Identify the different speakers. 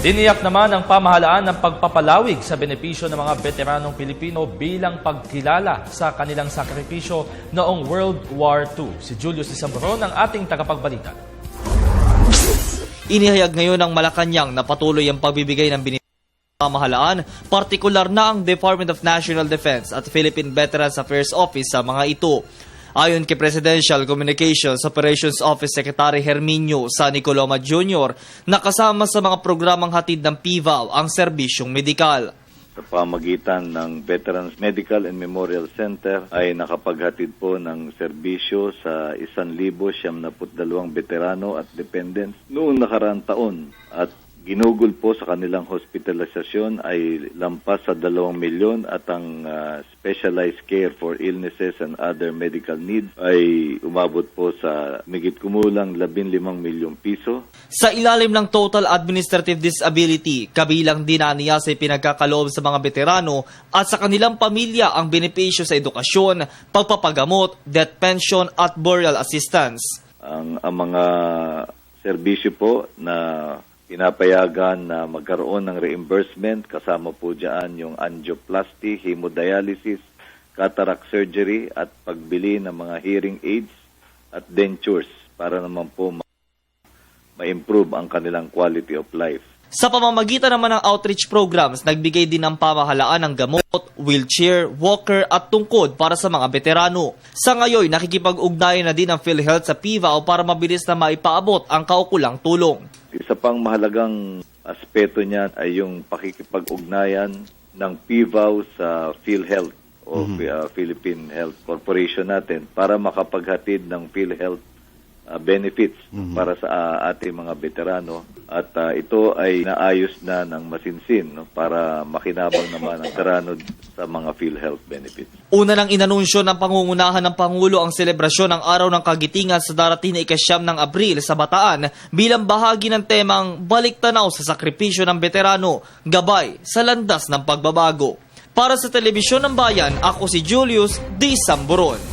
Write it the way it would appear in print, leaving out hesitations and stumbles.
Speaker 1: Tiniyak naman ng pamahalaan ng pagpapalawig sa benepisyo ng mga veteranong Pilipino bilang pagkilala sa kanilang sakripisyo noong World War II. Si Julius Isambron ang ating tagapagbalita.
Speaker 2: Inihayag ngayon ng Malacanang na patuloy ang pagbibigay ng benepisyo ng pamahalaan, partikular na ang Department of National Defense at Philippine Veterans Affairs Office sa mga ito. Ayon kay Presidential Communications Operations Office Secretary Herminio San Nicoloma Jr., nakasama sa mga programang hatid ng PVAW ang serbisyong medikal.
Speaker 3: Sa pamagitan ng Veterans Medical and Memorial Center ay nakapaghatid po ng serbisyo sa 1,072 veterano at dependents noong nakaraang taon at ginugol po sa kanilang hospitalisasyon ay lampas sa 2 milyon at ang specialized care for illnesses and other medical needs ay umabot po sa higit kumulang 15 milyong piso.
Speaker 2: Sa ilalim ng Total Administrative Disability, kabilang din niya sa pinagkakaloob sa mga veterano at sa kanilang pamilya ang benepisyo sa edukasyon, pagpapagamot, death pension at burial assistance.
Speaker 3: Ang mga serbisyo po na pinapayagan na magkaroon ng reimbursement, kasama po dyan yung angioplasty, hemodialysis, cataract surgery at pagbili ng mga hearing aids at dentures para naman po ma-improve ang kanilang quality of life.
Speaker 2: Sa pamamagitan naman ng outreach programs, nagbigay din ng pamahalaan ng gamot, wheelchair, walker at tungkod para sa mga veterano. Sa ngayon, nakikipag-ugnayan na din ang PhilHealth sa PVAW para mabilis na maipaabot ang kaukulang tulong.
Speaker 3: Isa pang mahalagang aspeto niyan ay yung pakikipag-ugnayan ng PVAW sa PhilHealth o Philippine Health Corporation natin para makapaghatid ng PhilHealth benefits para sa ating mga veterano at ito ay naayos na ng masinsin para makinabang naman ang veterano sa mga PhilHealth benefits.
Speaker 2: Una nang inanunsyo ng pangungunahan ng Pangulo ang selebrasyon ng Araw ng Kagitingan sa darating na 9 ng Abril sa Bataan bilang bahagi ng temang Balik Tanaw sa Sakripisyo ng Veterano, Gabay sa Landas ng Pagbabago. Para sa Telebisyon ng Bayan, ako si Julius D. Samburon.